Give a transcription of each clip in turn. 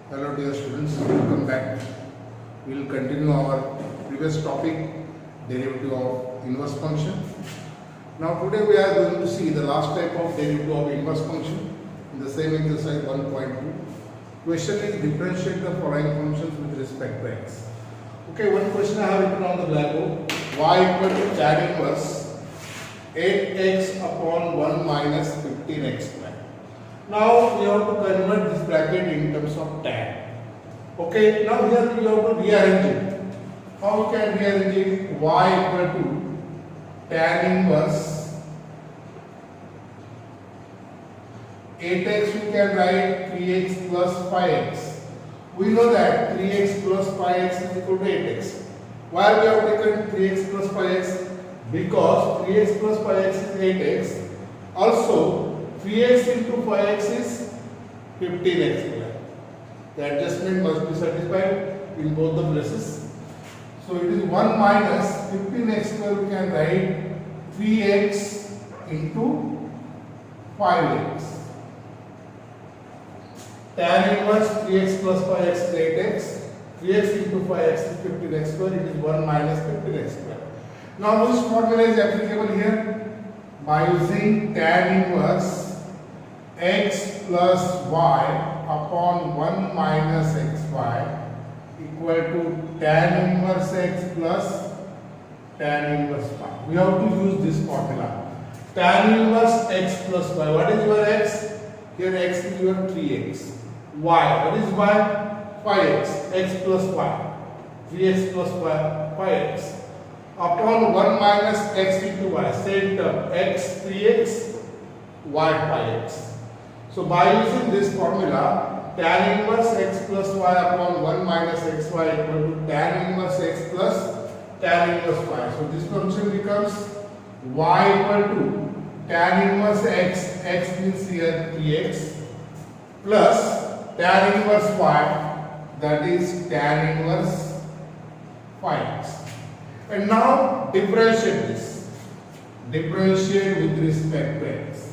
Hello dear students, welcome back. We will continue our previous topic, derivative of inverse function. Now today we are going to see the last type of derivative of inverse function in the same exercise 1.2. Question is differentiate the following functions with respect to x. Okay, one question I have written on the blackboard. Y equal to tan inverse 8x upon 1 minus 15x square. Now we have to convert this bracket in terms of tan. Okay, now here we have to rearrange it. How we can rearrange it? Y equal to tan inverse 8x, we can write 3x plus 5x. We know that 3x plus 5x is equal to 8x. Why we have taken 3x plus 5x? Because 3x plus 5x is 8x. Also 3x into 5x is 15x square. The adjustment must be satisfied in both the places. So it is 1 minus 15x square, we can write 3x into 5x. Tan inverse 3x plus 5x is 8x. 3x into 5x is 15x square. It is 1 minus 15x square. Now which formula is applicable here? By using tan inverse x plus y upon 1 minus xy equal to tan inverse x plus tan inverse y. We have to use this formula. Tan inverse x plus y. What is your x? Here x is your 3x. Y. What is y? 5x. X plus y. 3x plus y. 5x. Upon 1 minus x into y. Same term. X 3x. Y 5x. So by using this formula, tan inverse x plus y upon 1 minus xy equal to tan inverse x plus tan inverse y. So this function becomes y equal to tan inverse x, x means here 3x, plus tan inverse y, that is tan inverse 5x. And now differentiate this. Differentiate with respect to x.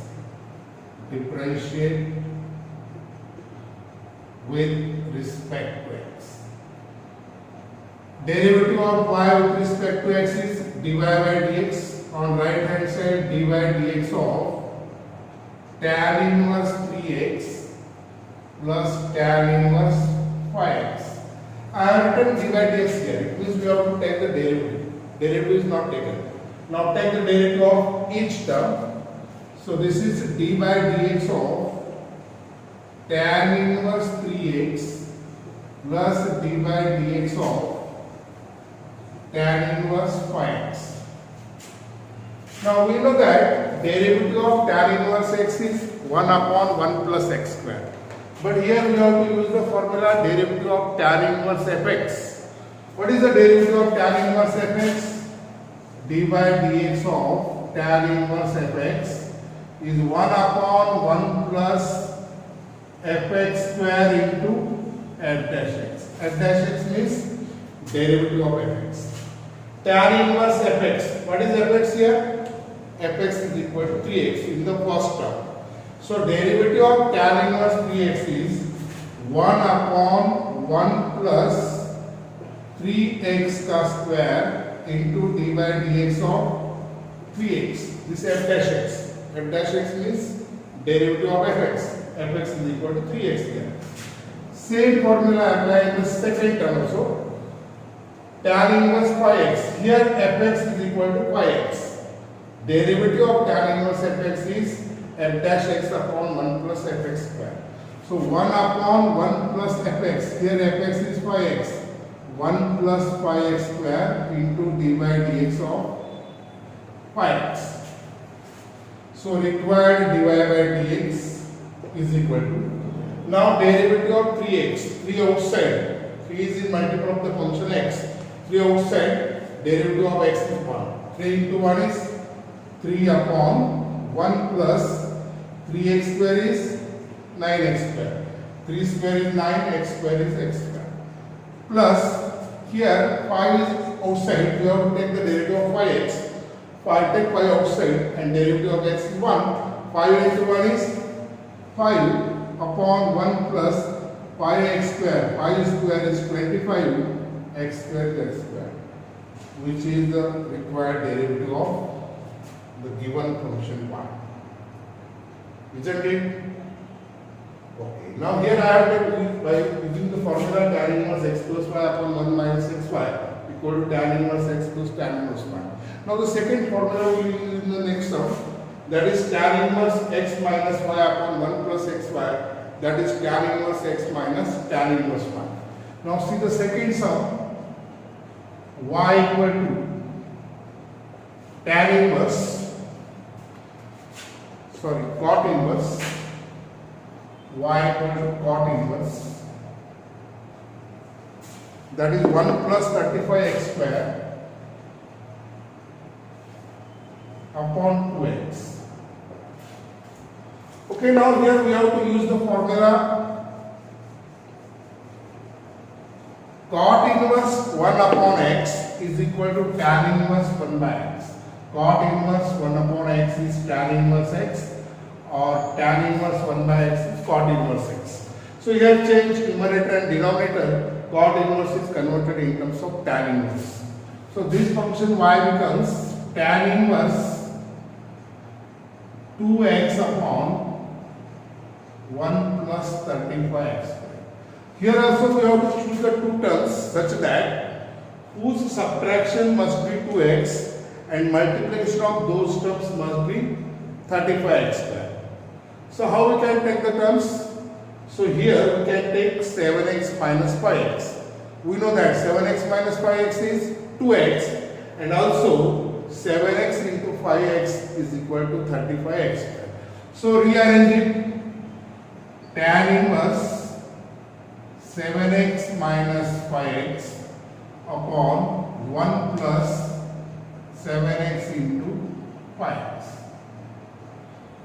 Differentiate with respect to x. Derivative of y with respect to x is dy by dx. On right hand side, dy dx of tan inverse 3x plus tan inverse 5x. I have written dy dx here. It means we have to take the derivative. Derivative is not taken. Now take the derivative of each term. So this is d by dx of tan inverse 3x plus d by dx of tan inverse 5x. Now we know that derivative of tan inverse x is 1 upon 1 plus x square. But here we have to use the formula derivative of tan inverse fx. What is the derivative of tan inverse fx? d by dx of tan inverse fx is 1 upon 1 plus fx square into f dash x. F dash x means derivative of fx. Tan inverse fx. What is fx here? Fx is equal to 3x in the first term. So derivative of tan inverse 3x is 1 upon 1 plus 3x square into d by dx of 3x. This f dash x. F dash x means derivative of fx. Fx is equal to 3x here. Same formula apply in the second term also. Tan inverse 5x. Here fx is equal to 5x. Derivative of tan inverse fx is f dash x upon 1 plus fx square. So 1 upon 1 plus fx. Here fx is 5x. 1 plus 5x square into d by dx of 5x. So required dy by dx is equal to, now derivative of 3x, 3 outside, 3 is in multiple of the function x, 3 outside, derivative of x is 1. 3 into 1 is 3 upon 1 plus 3x square is 9x square. 3 square is 9, x square is x square. Plus here 5 is outside, we have to take the derivative of 5x. 5 take 5 outside and derivative of x is 1. 5 into 1 is 5 upon 1 plus 5x square. 5 square is 25. X square is x square, which is the required derivative of the given function y. Isn't it? Okay. Now here I have to use by using the formula tan inverse x plus y upon 1 minus xy equal to tan inverse x plus tan inverse y. Now the second formula we will use in the next term, that is tan inverse x minus y upon 1 plus xy, that is tan inverse x minus tan inverse y. Now see the second sum, y equal to tan inverse, cot inverse, y equal to cot inverse, that is 1 plus 35x square upon 2x. Okay, now here we have to use the formula cot inverse 1 upon x is equal to tan inverse 1 by x. Cot inverse 1 upon x is tan inverse x, or tan inverse 1 by x is cot inverse x. So here change numerator and denominator, cot inverse is converted in terms of tan inverse. So this function y becomes tan inverse 2x upon 1 plus 35x. Here also we have to choose the two terms such that whose subtraction must be 2x and multiplication of those terms must be 35x square. So how we can take the terms? So here we can take 7x minus 5x. We know that 7x minus 5x is 2x, and also 7x into 5x is equal to 35x square. So rearrange it. Tan inverse 7x minus 5x upon 1 plus 7x into 5x.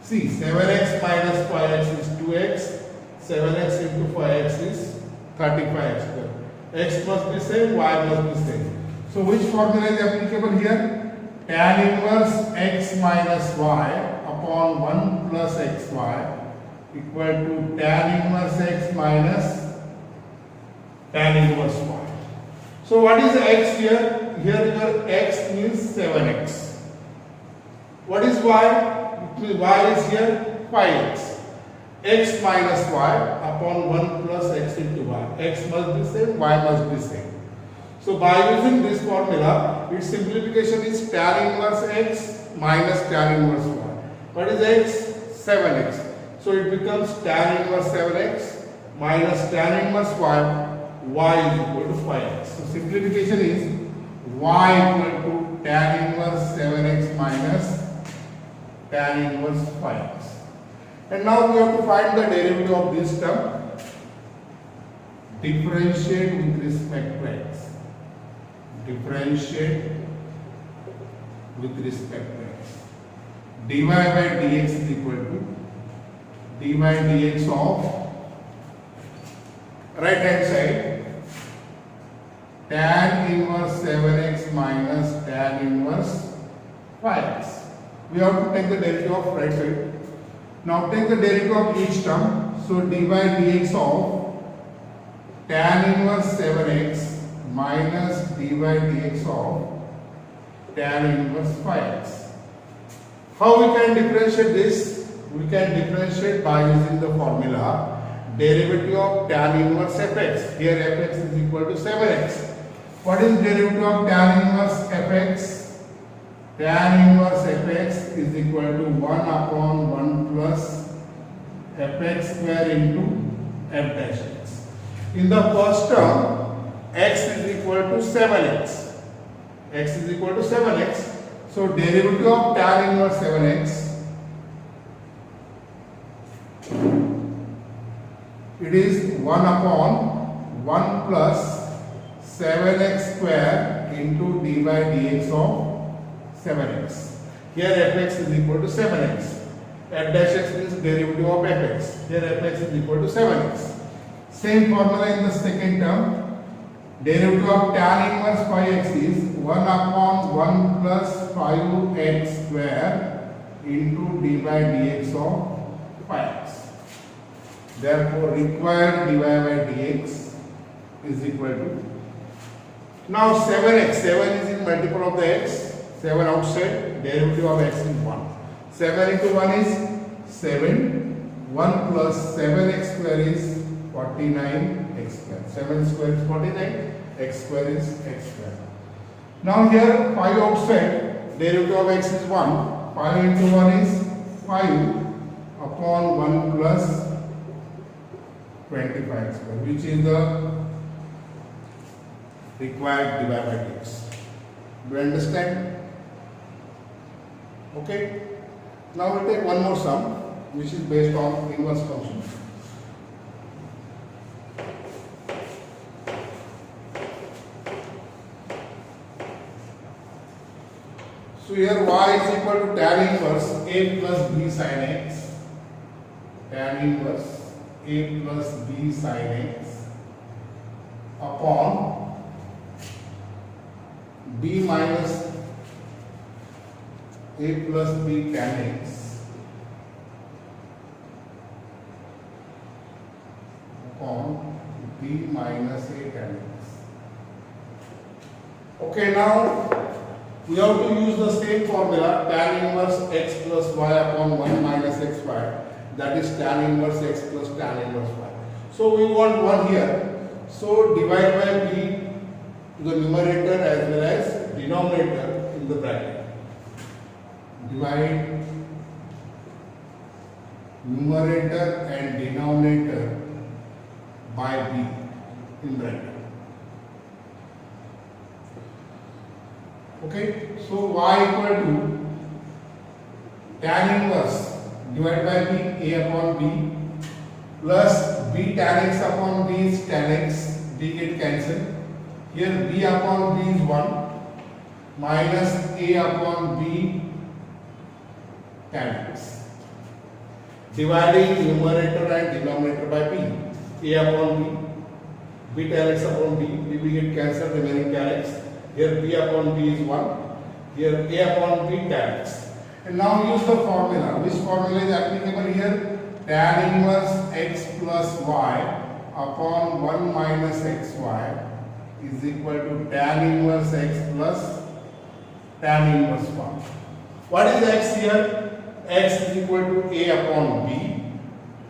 See, 7x minus 5x is 2x, 7x into 5x is 35x square. X must be same, y must be same. So which formula is applicable here? Tan inverse x minus y upon 1 plus xy equal to tan inverse x minus tan inverse y. So what is x here? Here your x means 7x. What is y? Y is here 5x. X minus y upon 1 plus x into y. X must be same, y must be same. So by using this formula, its simplification is tan inverse x minus tan inverse y. What is x? 7x. So it becomes tan inverse 7x minus tan inverse y is equal to 5x. So simplification is y equal to tan inverse 7x minus tan inverse 5x. And now we have to find the derivative of this term. Differentiate with respect to x. Differentiate with respect to x. dy by dx is equal to dy dx of right hand side tan inverse 7x minus tan inverse 5x. We have to take the derivative of right side. Now take the derivative of each term. So dy dx of tan inverse 7x minus dy dx of tan inverse 5x. How we can differentiate this? We can differentiate by using the formula derivative of tan inverse fx. Here fx is equal to 7x. What is derivative of tan inverse fx? Tan inverse fx is equal to 1 upon 1 plus fx square into f dash x. In the first term, x is equal to 7x. X is equal to 7x. So derivative of tan inverse 7x, it is 1 upon 1 plus 7x square into dy dx of 7x. Here fx is equal to 7x. F dash x means derivative of fx. Here fx is equal to 7x. Same formula in the second term. Derivative of tan inverse 5x is 1 upon 1 plus 5x square into dy dx of 5x. Therefore, required dy by dx is equal to, now 7x, 7 is in multiple of the x, 7 outside, derivative of x is 1. 7 into 1 is 7, 1 plus 7x square is 49x square. 7 square is 49, x square is x square. Now here 5 outside, derivative of x is 1, 5 into 1 is 5 upon 1 plus 25 square, which is the required dy by dx. Do you understand? Okay. Now we'll take one more sum, which is based on inverse function. So here y is equal to tan inverse a plus b sin x, tan inverse a plus b sin x upon b minus a plus b tan x upon b minus a tan x. Okay, now we have to use the same formula, tan inverse x plus y upon 1 minus xy, that is tan inverse x plus tan inverse y. So we want 1 here, so divide by b to the numerator as well as denominator in the bracket. Divide numerator and denominator by b in bracket. Okay, so y equal to tan inverse divided by b, a upon b, plus b tan x upon b is tan x, b get cancelled. Here b upon b is 1 minus a upon b tan x. Dividing numerator and denominator by b, a upon b, b tan x upon b, b get cancelled, remaining tan x. Here b upon b is 1, here a upon b tan x. And now use the formula. Which formula is applicable here? Tan inverse x plus y upon 1 minus xy is equal to tan inverse x plus tan inverse 1. What is x here? X is equal to a upon b,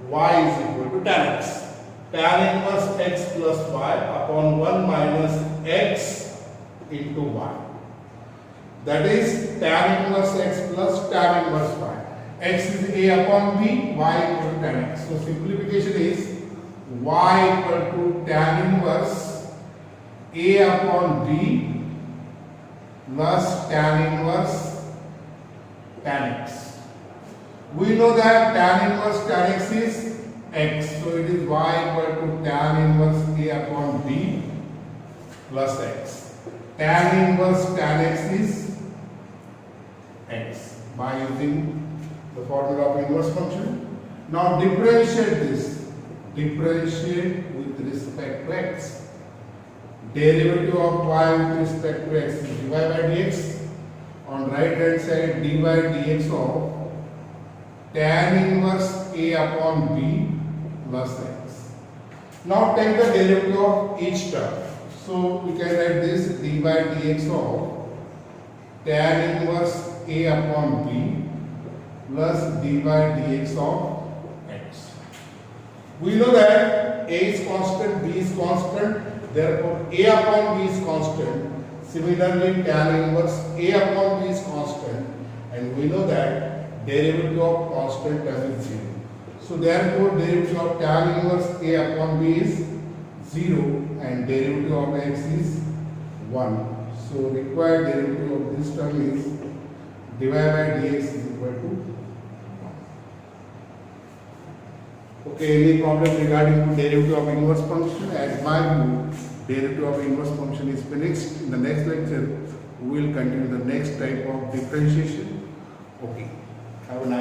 y is equal to tan x. Tan inverse x plus y upon 1 minus x into y. That is tan inverse x plus tan inverse y. X is a upon b, y equal to tan x. So simplification is y equal to tan inverse a upon b plus tan inverse tan x. We know that tan inverse tan x is x. So it is y equal to tan inverse a upon b plus x. Tan inverse tan x is x by using the formula of inverse function. Now differentiate this. Differentiate with respect to x. Derivative of y with respect to x is dy by dx. On right hand side dy dx of tan inverse a upon b plus x. Now take the derivative of each term. So we can write this dy dx of tan inverse a upon b plus dy dx of x. We know that a is constant, b is constant, therefore a upon b is constant. Similarly, tan inverse a upon b is constant, and we know that derivative of constant term is 0. So therefore, derivative of tan inverse a upon b is 0 and derivative of x is 1. So required derivative of this term is dy by dx is equal to 1. Okay, any problem regarding derivative of inverse function? As my view, derivative of inverse function is finished. In the next lecture, we will continue the next type of differentiation. Okay, have a nice